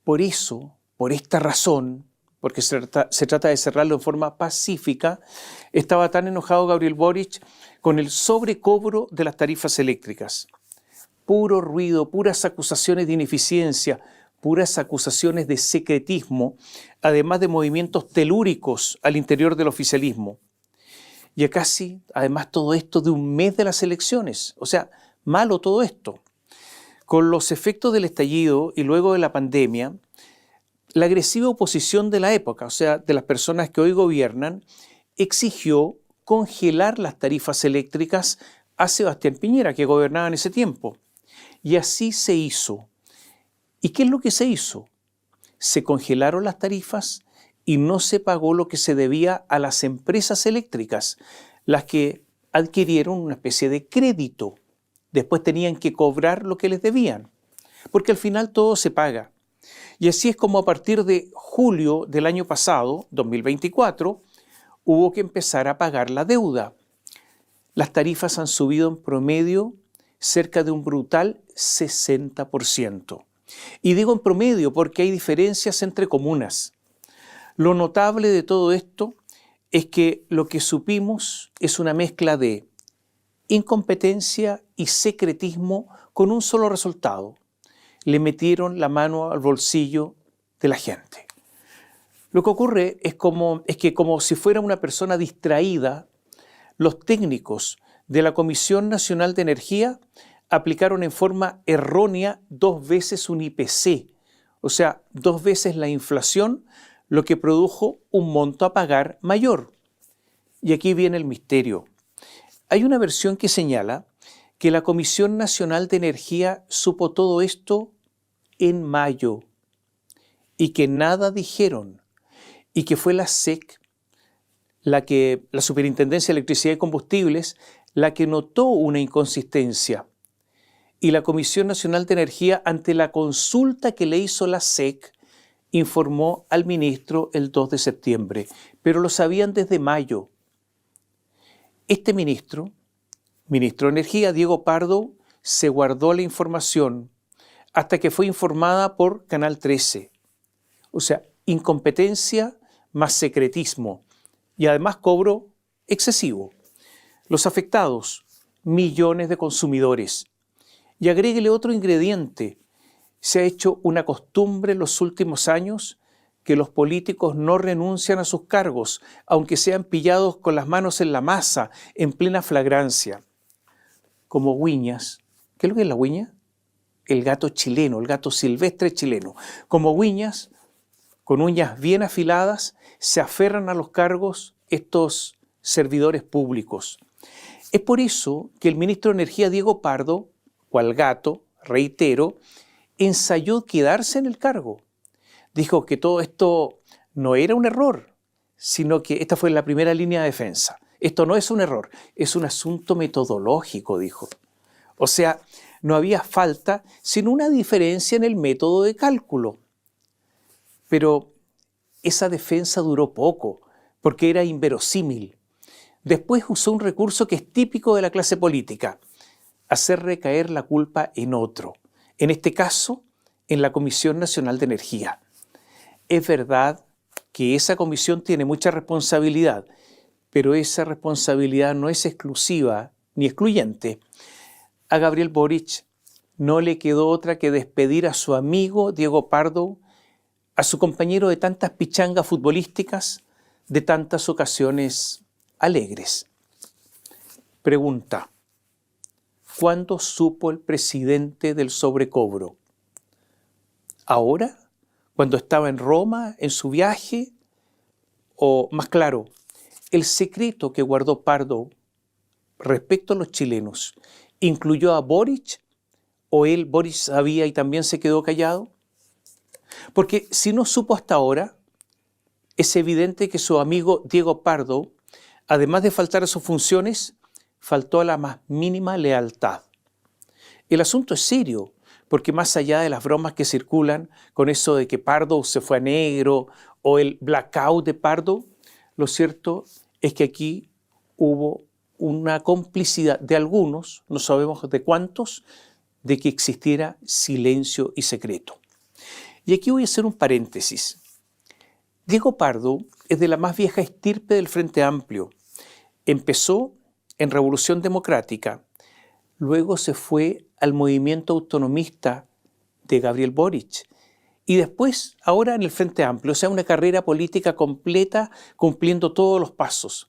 Por eso, por esta razón, porque se trata de cerrarlo en forma pacífica, estaba tan enojado Gabriel Boric con el sobrecobro de las tarifas eléctricas. Puro ruido, puras acusaciones de ineficiencia, puras acusaciones de secretismo, además de movimientos telúricos al interior del oficialismo. Y a casi, además, todo esto de un mes de las elecciones. O sea, malo todo esto. Con los efectos del estallido y luego de la pandemia, la agresiva oposición de la época, o sea, de las personas que hoy gobiernan, exigió congelar las tarifas eléctricas a Sebastián Piñera, que gobernaba en ese tiempo. Y así se hizo. ¿Y qué es lo que se hizo? Se congelaron las tarifas y no se pagó lo que se debía a las empresas eléctricas, las que adquirieron una especie de crédito. Después tenían que cobrar lo que les debían, porque al final todo se paga. Y así es como a partir de julio del año pasado, 2024, hubo que empezar a pagar la deuda. Las tarifas han subido en promedio cerca de un brutal 60%. Y digo en promedio porque hay diferencias entre comunas. Lo notable de todo esto es que lo que supimos es una mezcla de incompetencia y secretismo con un solo resultado. Le metieron la mano al bolsillo de la gente. Lo que ocurre es que como si fuera una persona distraída, los técnicos de la Comisión Nacional de Energía aplicaron en forma errónea 2 veces un IPC, o sea, 2 veces la inflación, lo que produjo un monto a pagar mayor. Y aquí viene el misterio. Hay una versión que señala que la Comisión Nacional de Energía supo todo esto en mayo y que nada dijeron y que fue la SEC, la Superintendencia de Electricidad y Combustibles, la que notó una inconsistencia. Y la Comisión Nacional de Energía, ante la consulta que le hizo la SEC, informó al ministro el 2 de septiembre, pero lo sabían desde mayo. Este ministro de Energía, Diego Pardo, se guardó la información hasta que fue informada por Canal 13. O sea, incompetencia más secretismo y además cobro excesivo. Los afectados, millones de consumidores. Y agréguele otro ingrediente. Se ha hecho una costumbre en los últimos años que los políticos no renuncian a sus cargos, aunque sean pillados con las manos en la masa, en plena flagrancia. Como Guiñas. ¿Qué es lo que es la Guiña? El gato chileno, el gato silvestre chileno. Como Guiñas, con uñas bien afiladas, se aferran a los cargos estos servidores públicos. Es por eso que el ministro de Energía, Diego Pardo, cual gato, reitero, ensayó quedarse en el cargo. Dijo que todo esto no era un error, sino que esta fue la primera línea de defensa. Esto no es un error, es un asunto metodológico, dijo. O sea, no había falta, sino una diferencia en el método de cálculo. Pero esa defensa duró poco, porque era inverosímil. Después usó un recurso que es típico de la clase política: hacer recaer la culpa en otro, en este caso, en la Comisión Nacional de Energía. Es verdad que esa comisión tiene mucha responsabilidad, pero esa responsabilidad no es exclusiva ni excluyente. A Gabriel Boric no le quedó otra que despedir a su amigo Diego Pardo, a su compañero de tantas pichangas futbolísticas, de tantas ocasiones alegres. Pregunta: ¿cuándo supo el presidente del sobrecobro? ¿Ahora? ¿Cuando estaba en Roma, en su viaje? O, más claro, el secreto que guardó Pardo respecto a los chilenos, ¿incluyó a Boric? ¿O Boric sabía y también se quedó callado? Porque si no supo hasta ahora, es evidente que su amigo Diego Pardo, además de faltar a sus funciones, faltó a la más mínima lealtad. El asunto es serio, porque más allá de las bromas que circulan con eso de que Pardo se fue a negro o el blackout de Pardo, lo cierto es que aquí hubo una complicidad de algunos, no sabemos de cuántos, de que existiera silencio y secreto. Y aquí voy a hacer un paréntesis. Diego Pardo es de la más vieja estirpe del Frente Amplio. Empezó en Revolución Democrática, luego se fue al movimiento autonomista de Gabriel Boric y después ahora en el Frente Amplio, o sea, una carrera política completa cumpliendo todos los pasos.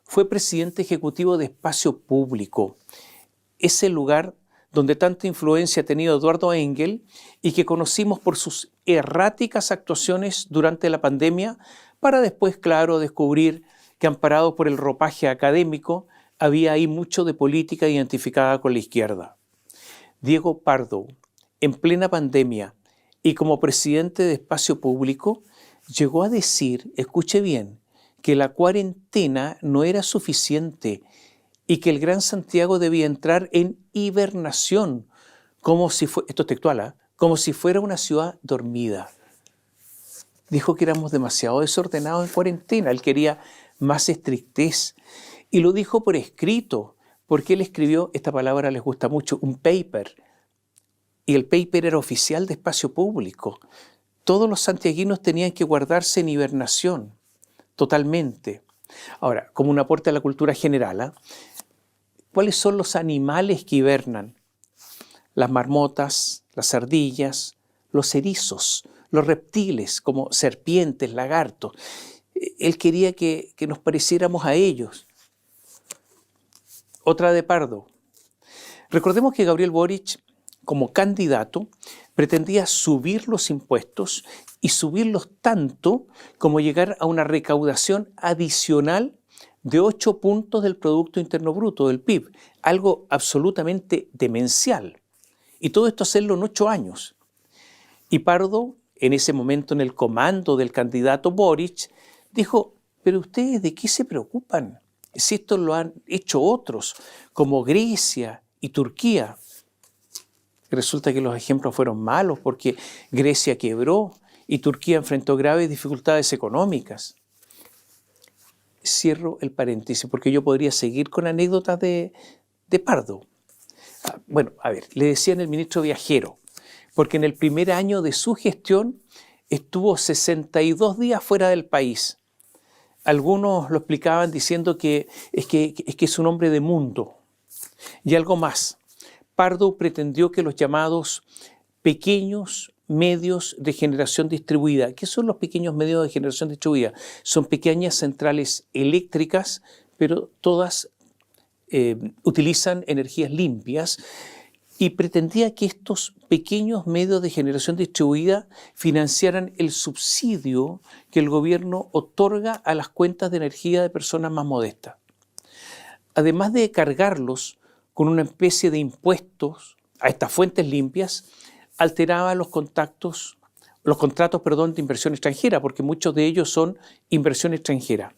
Fue presidente ejecutivo de Espacio Público, ese lugar donde tanta influencia ha tenido Eduardo Engel y que conocimos por sus erráticas actuaciones durante la pandemia, para después, claro, descubrir que amparado por el ropaje académico, había ahí mucho de política identificada con la izquierda. Diego Pardo, en plena pandemia y como presidente de Espacio Público, llegó a decir, escuche bien, que la cuarentena no era suficiente y que el Gran Santiago debía entrar en hibernación, como si esto es textual, como si fuera una ciudad dormida. Dijo que éramos demasiado desordenados en cuarentena, él quería más estrictez y lo dijo por escrito, porque él escribió, esta palabra les gusta mucho, un paper, y el paper era oficial de Espacio Público. Todos los santiaguinos tenían que guardarse en hibernación, totalmente. Ahora, como un aporte a la cultura general, ¿cuáles son los animales que hibernan? Las marmotas, las ardillas, los erizos, los reptiles como serpientes, lagartos. Él quería que nos pareciéramos a ellos. Otra de Pardo. Recordemos que Gabriel Boric, como candidato, pretendía subir los impuestos y subirlos tanto como llegar a una recaudación adicional de 8 puntos del Producto Interno Bruto, del PIB, algo absolutamente demencial. Y todo esto hacerlo en 8 años. Y Pardo, en ese momento en el comando del candidato Boric, dijo, pero ustedes ¿de qué se preocupan? Si esto lo han hecho otros, como Grecia y Turquía. Resulta que los ejemplos fueron malos porque Grecia quebró y Turquía enfrentó graves dificultades económicas. Cierro el paréntesis porque yo podría seguir con anécdotas de Pardo. Bueno, a ver, le decían el ministro viajero, porque en el primer año de su gestión estuvo 62 días fuera del país. Algunos lo explicaban diciendo que es un hombre de mundo. Y algo más, Pardo pretendió que los llamados pequeños medios de generación distribuida, ¿qué son los pequeños medios de generación distribuida? Son pequeñas centrales eléctricas, pero todas utilizan energías limpias, y pretendía que estos pequeños medios de generación distribuida financiaran el subsidio que el gobierno otorga a las cuentas de energía de personas más modestas. Además de cargarlos con una especie de impuestos a estas fuentes limpias, alteraba los contratos de inversión extranjera, porque muchos de ellos son inversión extranjera.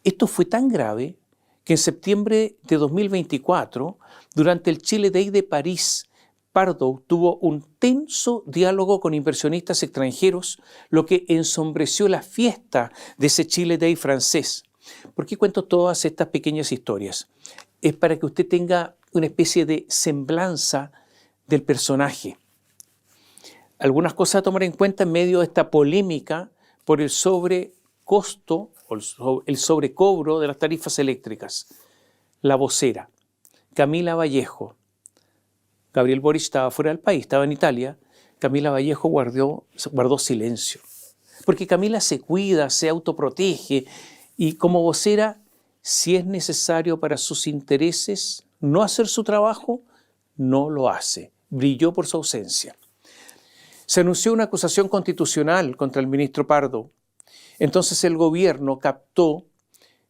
Esto fue tan grave que en septiembre de 2024, durante el Chile Day de París, Pardo tuvo un tenso diálogo con inversionistas extranjeros, lo que ensombreció la fiesta de ese Chile Day francés. ¿Por qué cuento todas estas pequeñas historias? Es para que usted tenga una especie de semblanza del personaje. Algunas cosas a tomar en cuenta en medio de esta polémica por el sobrecosto o el sobrecobro de las tarifas eléctricas. La vocera, Camila Vallejo. Gabriel Boric estaba fuera del país, estaba en Italia. Camila Vallejo guardó silencio. Porque Camila se cuida, se autoprotege y como vocera, si es necesario para sus intereses no hacer su trabajo, no lo hace. Brilló por su ausencia. Se anunció una acusación constitucional contra el ministro Pardo. Entonces el gobierno captó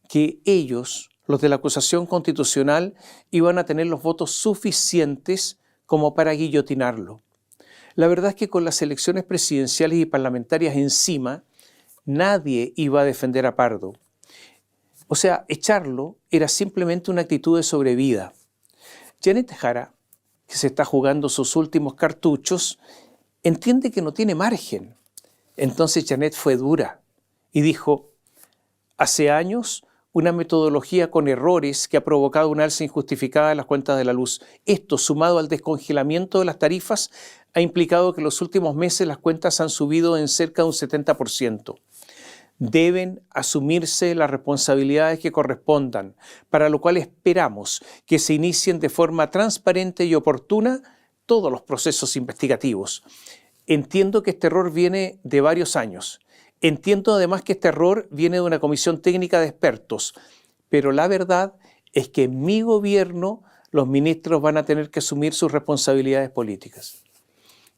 que ellos, los de la acusación constitucional, iban a tener los votos suficientes como para guillotinarlo. La verdad es que con las elecciones presidenciales y parlamentarias encima, nadie iba a defender a Pardo. O sea, echarlo era simplemente una actitud de sobrevida. Janet Jara, que se está jugando sus últimos cartuchos, entiende que no tiene margen. Entonces Janet fue dura y dijo, hace años una metodología con errores que ha provocado un alza injustificada de las cuentas de la luz. Esto, sumado al descongelamiento de las tarifas, ha implicado que en los últimos meses las cuentas han subido en cerca de un 70%. Deben asumirse las responsabilidades que correspondan, para lo cual esperamos que se inicien de forma transparente y oportuna todos los procesos investigativos. Entiendo que este error viene de varios años. Entiendo además que este error viene de una comisión técnica de expertos, pero la verdad es que en mi gobierno los ministros van a tener que asumir sus responsabilidades políticas.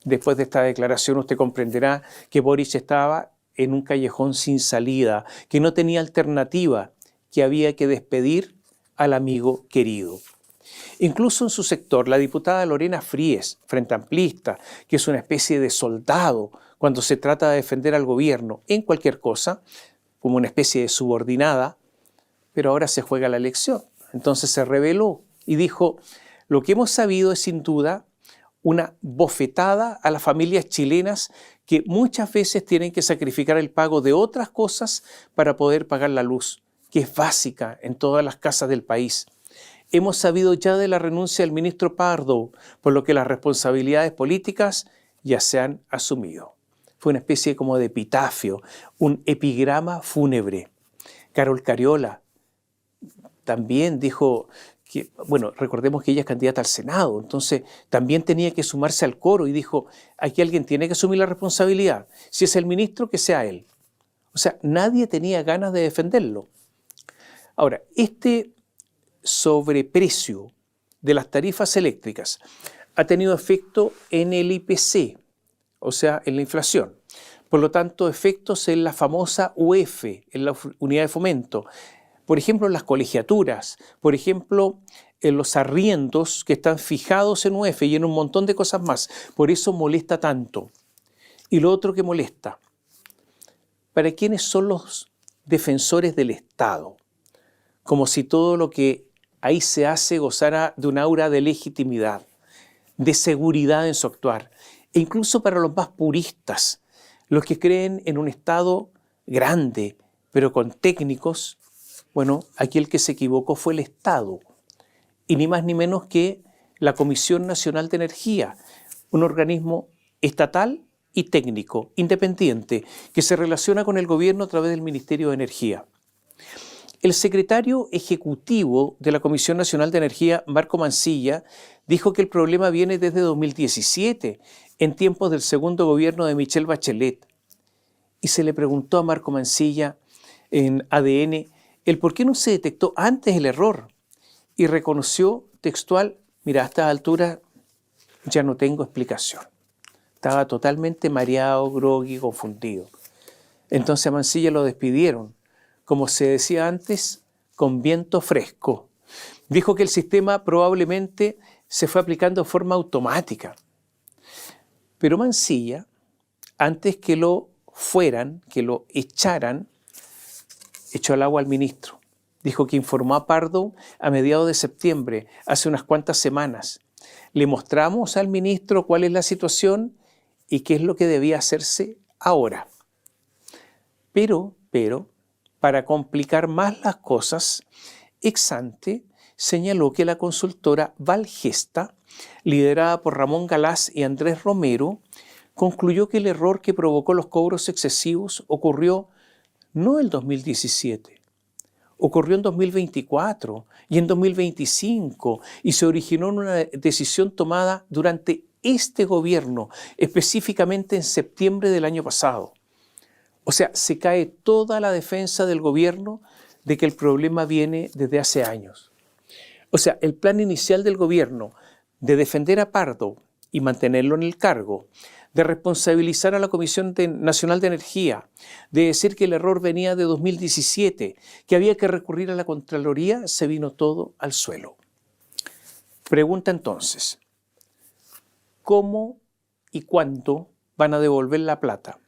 Después de esta declaración usted comprenderá que Boric estaba en un callejón sin salida, que no tenía alternativa, que había que despedir al amigo querido. Incluso en su sector, la diputada Lorena Fries, frente amplista, que es una especie de soldado cuando se trata de defender al gobierno en cualquier cosa, como una especie de subordinada, pero ahora se juega la elección. Entonces se rebeló y dijo, lo que hemos sabido es sin duda una bofetada a las familias chilenas que muchas veces tienen que sacrificar el pago de otras cosas para poder pagar la luz, que es básica en todas las casas del país. Hemos sabido ya de la renuncia del ministro Pardo, por lo que las responsabilidades políticas ya se han asumido. Fue una especie como de epitafio, un epigrama fúnebre. Carol Cariola también dijo que, bueno, recordemos que ella es candidata al Senado, entonces también tenía que sumarse al coro y dijo, aquí alguien tiene que asumir la responsabilidad. Si es el ministro, que sea él. O sea, nadie tenía ganas de defenderlo. Ahora, este sobreprecio de las tarifas eléctricas ha tenido efecto en el IPC, o sea, en la inflación. Por lo tanto, efectos en la famosa UF, en la unidad de fomento. Por ejemplo, en las colegiaturas, por ejemplo, en los arriendos que están fijados en UF y en un montón de cosas más. Por eso molesta tanto. Y lo otro que molesta, ¿para quiénes son los defensores del Estado? Como si todo lo que ahí se hace gozara de un aura de legitimidad, de seguridad en su actuar. E incluso para los más puristas, los que creen en un Estado grande, pero con técnicos, bueno, aquí el que se equivocó fue el Estado. Y ni más ni menos que la Comisión Nacional de Energía, un organismo estatal y técnico, independiente, que se relaciona con el gobierno a través del Ministerio de Energía. El secretario ejecutivo de la Comisión Nacional de Energía, Marco Mancilla, dijo que el problema viene desde 2017, en tiempos del segundo gobierno de Michelle Bachelet. Y se le preguntó a Marco Mancilla en ADN el por qué no se detectó antes el error. Y reconoció textual, mira, a esta altura ya no tengo explicación. Estaba totalmente mareado, groggy, confundido. Entonces a Mancilla lo despidieron, como se decía antes, con viento fresco. Dijo que el sistema probablemente se fue aplicando de forma automática. Pero Mancilla, antes que lo fueran, que lo echaran, echó al agua al ministro. Dijo que informó a Pardo a mediados de septiembre, hace unas cuantas semanas. Le mostramos al ministro cuál es la situación y qué es lo que debía hacerse ahora. Pero, para complicar más las cosas, ex ante señaló que la consultora Valgesta, liderada por Ramón Galaz y Andrés Romero, concluyó que el error que provocó los cobros excesivos ocurrió no en 2017, ocurrió en 2024 y en 2025 y se originó en una decisión tomada durante este gobierno, específicamente en septiembre del año pasado. O sea, se cae toda la defensa del gobierno de que el problema viene desde hace años. O sea, el plan inicial del gobierno de defender a Pardo y mantenerlo en el cargo, de responsabilizar a la Comisión Nacional de Energía, de decir que el error venía de 2017, que había que recurrir a la Contraloría, se vino todo al suelo. Pregunta entonces, ¿cómo y cuánto van a devolver la plata?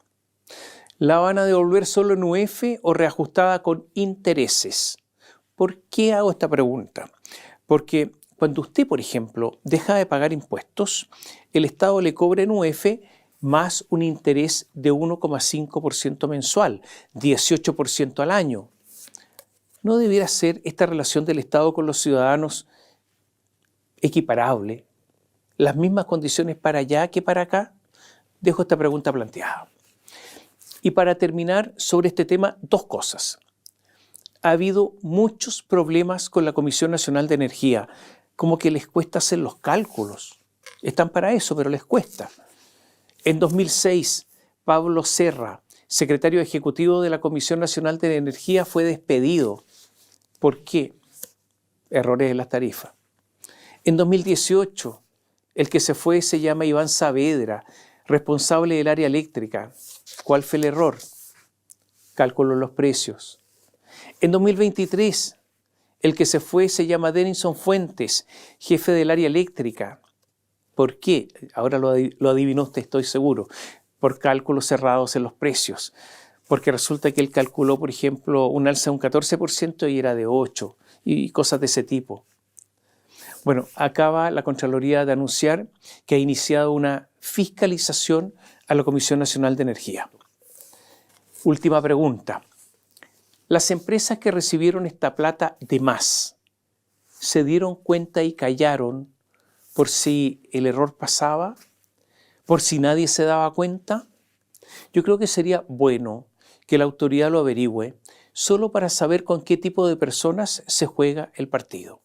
¿La van a devolver solo en UF o reajustada con intereses? ¿Por qué hago esta pregunta? Porque cuando usted, por ejemplo, deja de pagar impuestos, el Estado le cobra en UF más un interés de 1,5% mensual, 18% al año. ¿No debiera ser esta relación del Estado con los ciudadanos equiparable? ¿Las mismas condiciones para allá que para acá? Dejo esta pregunta planteada. Y para terminar sobre este tema, dos cosas. Ha habido muchos problemas con la Comisión Nacional de Energía, como que les cuesta hacer los cálculos. Están para eso, pero les cuesta. En 2006, Pablo Serra, secretario ejecutivo de la Comisión Nacional de Energía, fue despedido. ¿Por qué? Errores en las tarifas. En 2018, el que se fue se llama Iván Saavedra, responsable del área eléctrica. ¿Cuál fue el error? Cálculo los precios. En 2023, el que se fue se llama Denison Fuentes, jefe del área eléctrica. ¿Por qué? Ahora lo adivinó usted, estoy seguro. Por cálculos cerrados en los precios. Porque resulta que él calculó, por ejemplo, un alza de un 14% y era de 8%, y cosas de ese tipo. Bueno, acaba la Contraloría de anunciar que ha iniciado una fiscalización a la Comisión Nacional de Energía. Última pregunta. Las empresas que recibieron esta plata de más, ¿se dieron cuenta y callaron por si el error pasaba? ¿Por si nadie se daba cuenta? Yo creo que sería bueno que la autoridad lo averigüe, solo para saber con qué tipo de personas se juega el partido.